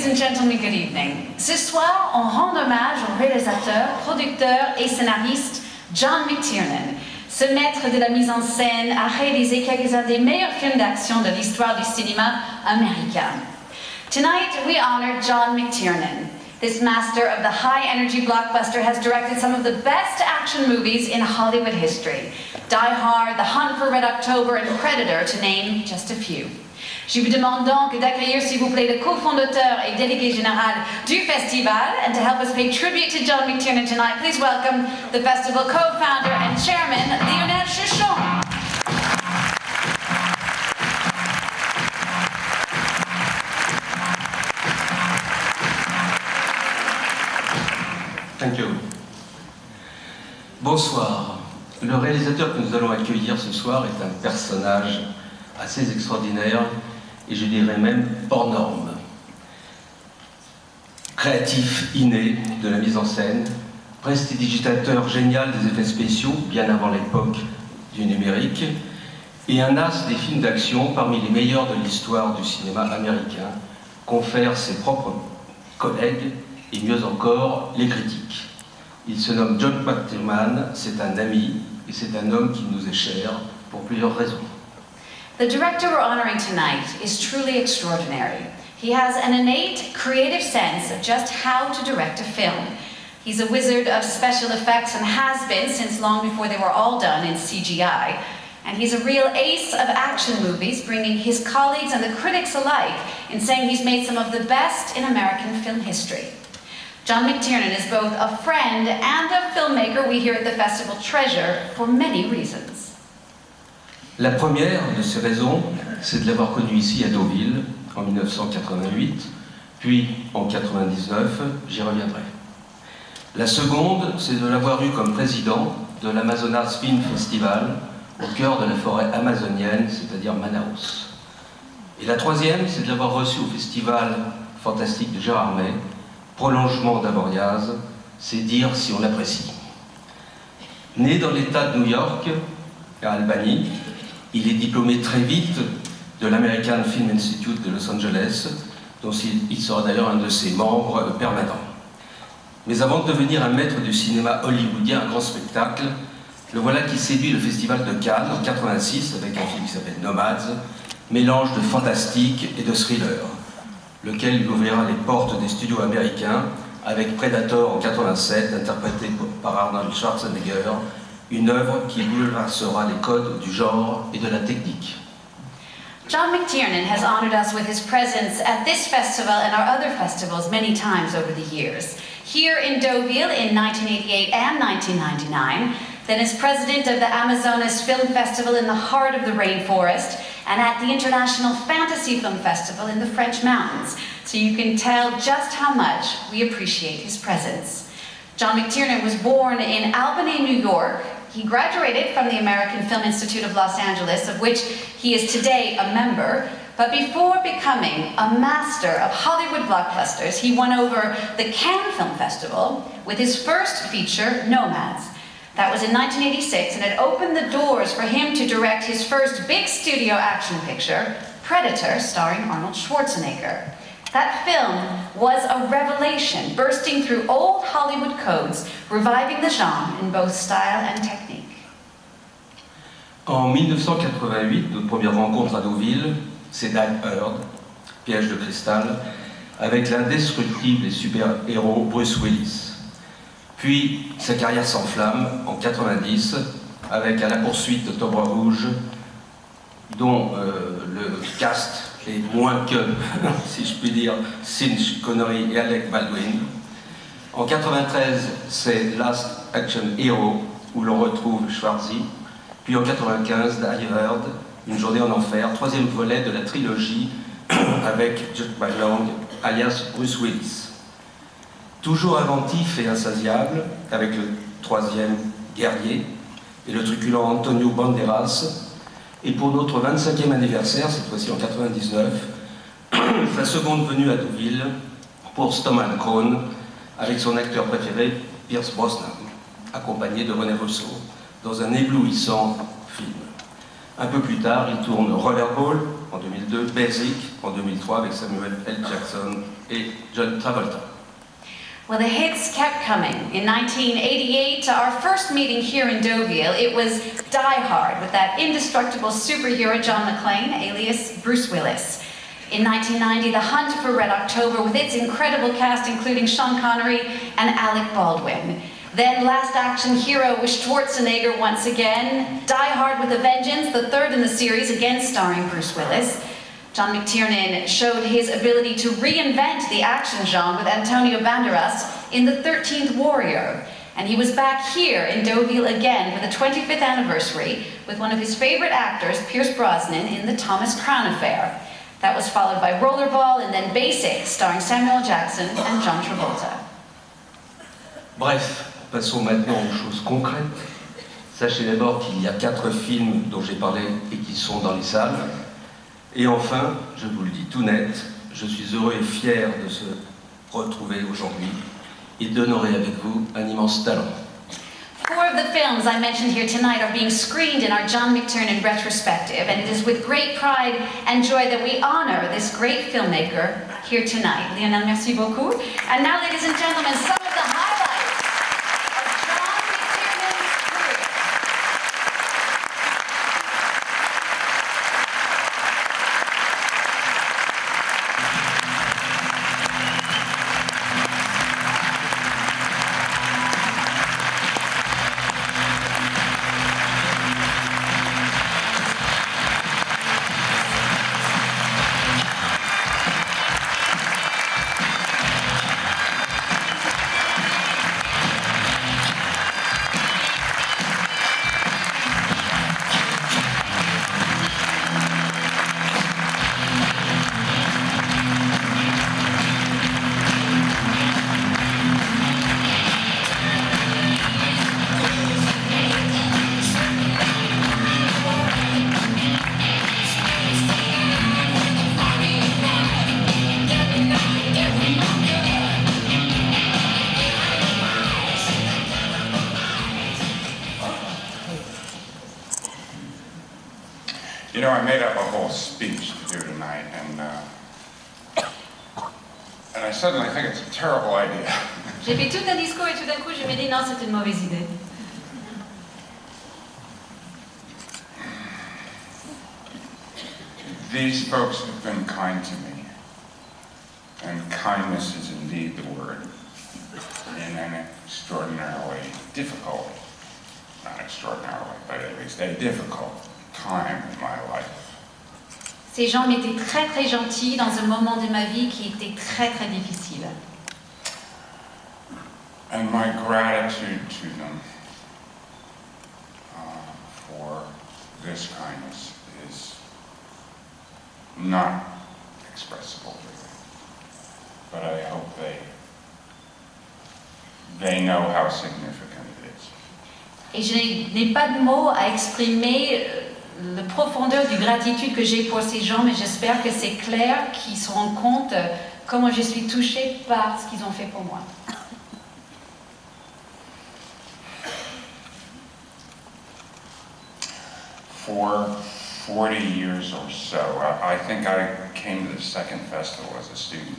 Ladies and gentlemen, good evening. Ce soir, on rend hommage au réalisateur, producteur et scénariste John McTiernan. Ce maître de la mise en scène a réalisé quelques-uns des meilleurs films d'action de l'histoire du cinéma américain. Tonight, we honor John McTiernan. This master of the high-energy blockbuster has directed some of the best action movies in Hollywood history. Die Hard, The Hunt for Red October, and Predator, to name just a few. Je vous demande donc d'accueillir, s'il vous plaît, le cofondateur et délégué général du festival. And to help us pay tribute to John McTiernan tonight, please welcome the festival co-founder and chairman, Lionel Chuchon. Thank you. Bonsoir. Le réalisateur que nous allons accueillir ce soir est un personnage assez extraordinaire et je dirais même hors norme. Créatif inné de la mise en scène, prestidigitateur génial des effets spéciaux bien avant l'époque du numérique et un as des films d'action parmi les meilleurs de l'histoire du cinéma américain, confère ses propres collègues et mieux encore les critiques. Il se nomme John McTiernan, c'est un ami et c'est un homme qui nous est cher pour plusieurs raisons. The director we're honoring tonight is truly extraordinary. He has an innate creative sense of just how to direct a film. He's a wizard of special effects and has been since long before they were all done in CGI. And he's a real ace of action movies, bringing his colleagues and the critics alike in saying he's made some of the best in American film history. John McTiernan is both a friend and a filmmaker we here at the festival treasure for many reasons. La première de ces raisons, c'est de l'avoir connu ici à Deauville en 1988, puis en 1999, j'y reviendrai. La seconde, c'est de l'avoir eu comme président de l'Amazonas Film Festival au cœur de la forêt amazonienne, c'est-à-dire Manaus. Et la troisième, c'est de l'avoir reçu au Festival Fantastique de Gérardmer, prolongement d'Avoriaz, c'est dire si on l'apprécie. Né dans l'État de New York, à Albany, il est diplômé très vite de l'American Film Institute de Los Angeles, dont il sera d'ailleurs un de ses membres permanents. Mais avant de devenir un maître du cinéma hollywoodien à grand spectacle, le voilà qui séduit le Festival de Cannes en 1986 avec un film qui s'appelle Nomads, mélange de fantastique et de thriller, lequel lui ouvrira les portes des studios américains avec Predator en 1987, interprété par Arnold Schwarzenegger, une œuvre qui bouleversera les codes du genre et de la technique. John McTiernan has honored us with his presence at this festival and our other festivals many times over the years. Here in Deauville in 1988 and 1999, then as president of the Amazonas Film Festival in the heart of the rainforest, and at the International Fantasy Film Festival in the French mountains. So you can tell just how much we appreciate his presence. John McTiernan was born in Albany, New York. He graduated from the American Film Institute of Los Angeles, of which he is today a member. But before becoming a master of Hollywood blockbusters, he won over the Cannes Film Festival with his first feature, Nomads. That was in 1986, and it opened the doors for him to direct his first big studio action picture, Predator, starring Arnold Schwarzenegger. That film was a revelation, bursting through old Hollywood codes, reviving the genre in both style and technique. En 1988, notre première rencontre à Deauville, c'est Die Hard, Piège de cristal, avec l'indestructible et super-héros Bruce Willis. Puis sa carrière s'enflamme en 1990 avec À la poursuite d'Octobre Rouge, dont le cast est moins que, si je puis dire, Cinch, Connery et Alec Baldwin. En 1993, c'est Last Action Hero, où l'on retrouve Schwarzy. Puis en 1995, Die Hard, Une journée en enfer, troisième volet de la trilogie avec Jack Lang, alias Bruce Willis. Toujours inventif et insatiable, avec le troisième Guerrier et le truculent Antonio Banderas. Et pour notre 25e anniversaire, cette fois-ci en 1999, sa seconde venue à Deauville pour Stoneman Crown, avec son acteur préféré, Pierce Brosnan, accompagné de René Russo, dans un éblouissant film. Un peu plus tard, il tourne Rollerball en 2002, Basic en 2003 avec Samuel L. Jackson et John Travolta. Well, the hits kept coming. In 1988, our first meeting here in Deauville, it was Die Hard with that indestructible superhero John McClane, alias Bruce Willis. In 1990, The Hunt for Red October with its incredible cast including Sean Connery and Alec Baldwin. Then Last Action Hero with Schwarzenegger once again. Die Hard with a Vengeance, the third in the series, again starring Bruce Willis. John McTiernan showed his ability to reinvent the action genre with Antonio Banderas in The 13th Warrior. And he was back here in Deauville again for the 25th anniversary with one of his favorite actors, Pierce Brosnan, in The Thomas Crown Affair. That was followed by Rollerball and then Basic, starring Samuel Jackson and John Travolta. Bref, passons maintenant aux choses concrètes. Sachez d'abord qu'il y a 4 films dont j'ai parlé et qui sont dans les salles. Et enfin, je vous le dis tout net, je suis heureux et fier de se retrouver aujourd'hui et d'honorer avec vous un immense talent. 4 of the films I mentioned here tonight are being screened in our John McTiernan retrospective, and it is with great pride and joy that we honor this great filmmaker here tonight. Lionel, merci beaucoup. And now, ladies and gentlemen, some of the highlights of John McTiernan's career. You know, I made up a whole speech to do tonight, and I suddenly think it's a terrible idea. J'ai fait tout un discours et tout d'un coup, je me dis non, c'est une mauvaise idée. These folks have been kind to me, and kindness is indeed the word, in an extraordinarily difficult, not extraordinarily, but at least a difficult time in my life. Ces gens m'étaient très très gentils dans un moment de ma vie qui était très très difficile. And my gratitude to them for this kindness is not expressible, really. But I hope they know how significant it is. Et je n'ai pas de mots à exprimer la profondeur de gratitude que j'ai pour ces gens, mais j'espère que c'est clair, qu'ils se rendent compte comment je suis touchée par ce qu'ils ont fait pour moi. For 40 years or so, I think I came to the second festival as a student.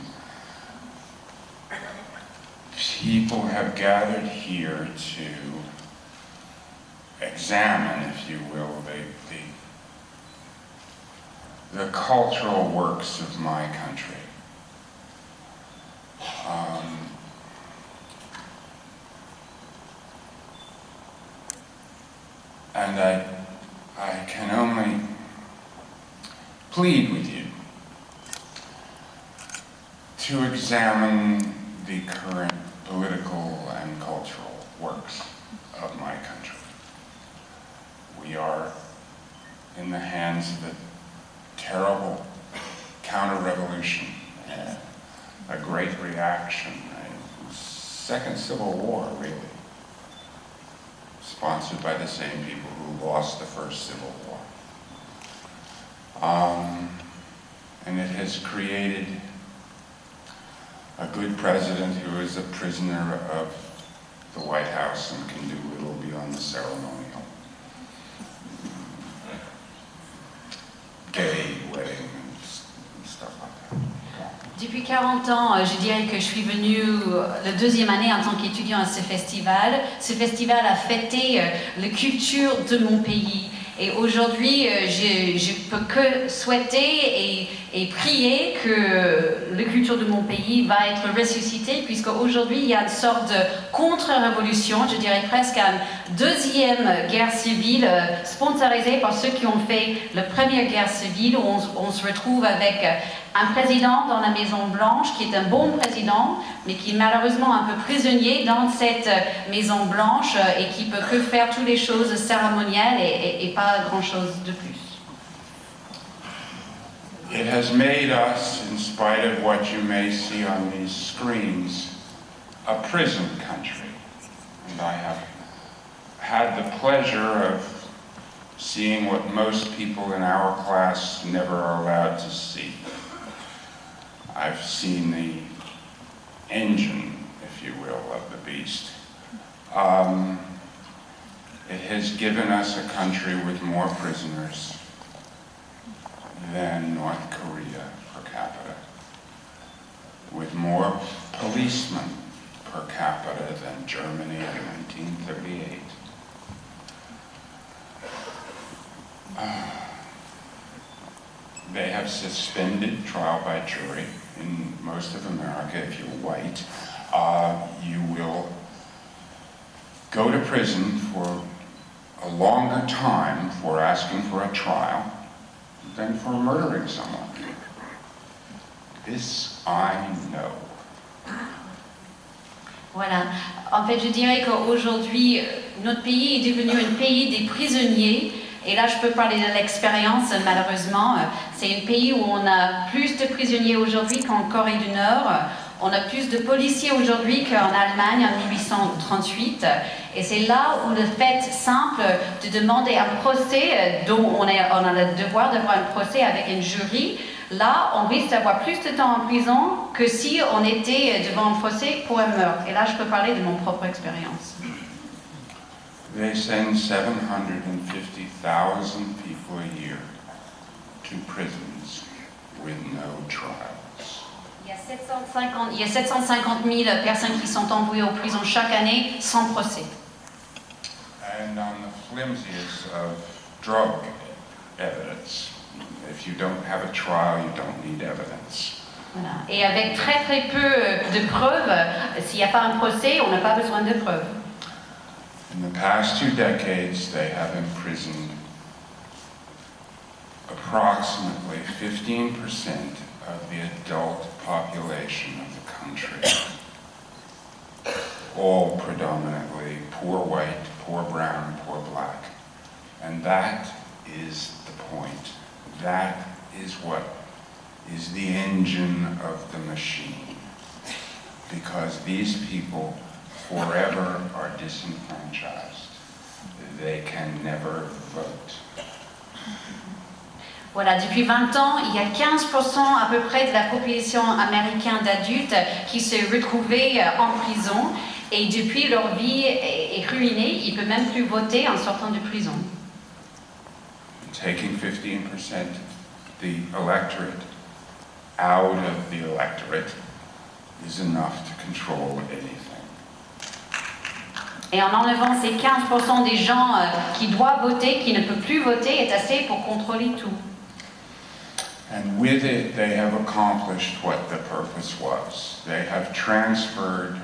People have gathered here to examine, if you will, the cultural works of my country. And I can only plead with you to examine the current political and cultural works of my country. We are in the hands of a terrible counter-revolution, a great reaction, a second civil war, really, sponsored by the same people who lost the first civil war. And it has created a good president who is a prisoner of the White House and can do little beyond the ceremonial. Depuis 40 ans, je dirais que je suis venue la deuxième année en tant qu'étudiant à ce festival. Ce festival a fêté la culture de mon pays. Et aujourd'hui, je peux que souhaiter et prier que la culture de mon pays va être ressuscitée, puisqu'aujourd'hui, il y a une sorte de contre-révolution, je dirais presque une deuxième guerre civile sponsorisée par ceux qui ont fait la première guerre civile, où on se retrouve avec un président dans la Maison Blanche qui est un bon président, mais qui est malheureusement un peu prisonnier dans cette Maison Blanche et qui peut que faire toutes les choses cérémonielles et pas grand-chose de plus. It has made us, in spite of what you may see on these screens, a prison country. And I have had the pleasure of seeing what most people in our class never are allowed to see. I've seen the engine, if you will, of the beast. It has given us a country with more prisoners than North Korea per capita, with more policemen per capita than Germany in 1938. They have suspended trial by jury. In most of America, if you're white, you will go to prison for a longer time for asking for a trial than for murdering someone. This I know. Voilà. En fait, je dirais qu'aujourd'hui, notre pays est devenu un pays des prisonniers. Et là, je peux parler de l'expérience, malheureusement. C'est un pays où on a plus de prisonniers aujourd'hui qu'en Corée du Nord. On a plus de policiers aujourd'hui qu'en Allemagne en 1838. Et c'est là où le fait simple de demander un procès, dont on a le devoir d'avoir un procès avec un jury, là, on risque d'avoir plus de temps en prison que si on était devant un procès pour un meurtre. Et là, je peux parler de mon propre expérience. They send 750,000 people a year to prisons with no trials. Il y a 750 000 personnes qui sont envoyées aux prisons chaque année sans procès. And on the flimsiest of drug evidence, if you don't have a trial, you don't need evidence. Voilà. Et avec très très peu de preuves, s'il n'y a pas un procès, on n'a pas besoin de preuves. In the past 2 decades, they have imprisoned approximately 15% of the adult population of the country. All predominantly poor white, poor brown, poor black. And that is the point. That is what is the engine of the machine. Because these people forever are disenfranchised. They can never vote. Voilà, depuis 20 ans, il y a 15% à peu près de la population américaine d'adultes qui se retrouvaient en prison et depuis leur vie est ruinée, ils ne peuvent même plus voter en sortant de prison. Taking 15% of the electorate out of the electorate is enough to control anything. Et en enlevant ces 15% des gens qui doivent voter, qui ne peuvent plus voter, est assez pour contrôler tout. And with it, they have accomplished what the purpose was. They have transferred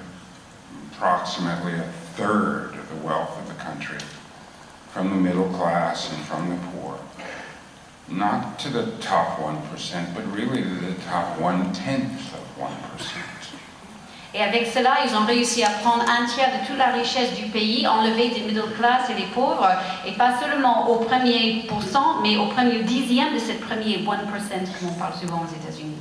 approximately a third of the wealth of the country from the middle class and from the poor, not to the top 1%, but really to the top 1/10 of 1%. Et avec cela, ils ont réussi à prendre un tiers de toute la richesse du pays, enlever des middle class et les pauvres, et pas seulement au premier pourcent, mais au premier dixième de cette première 1%, comme on parle souvent aux États-Unis.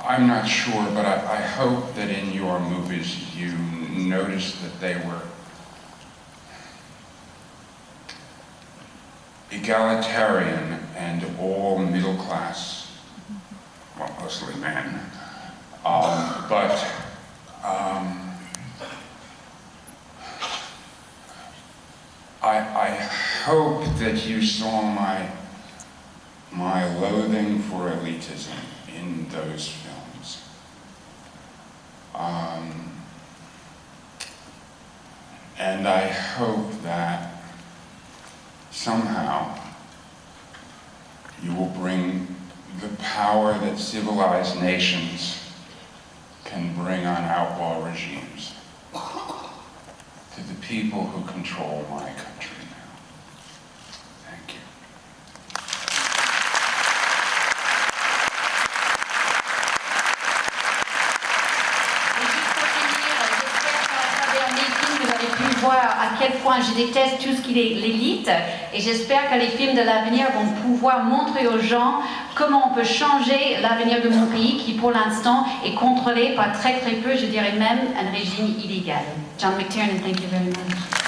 I'm not sure, but I hope that in your movies you noticed that they were egalitarian and all middle class. Well, mostly men, but I hope that you saw my my loathing for elitism in those films. And I hope that somehow you will bring the power that civilized nations can bring on outlaw regimes to the people who control my country now. Thank you. Et juste pour finir, j'espère qu'à travers mes films, vous avez pu voir à quel point je déteste tout ce qui est l'élite. Et j'espère que les films de l'avenir vont pouvoir montrer aux gens comment on peut changer l'avenir de mon pays, qui pour l'instant est contrôlé par très très peu, je dirais même un régime illégal. John McTiernan, thank you very much.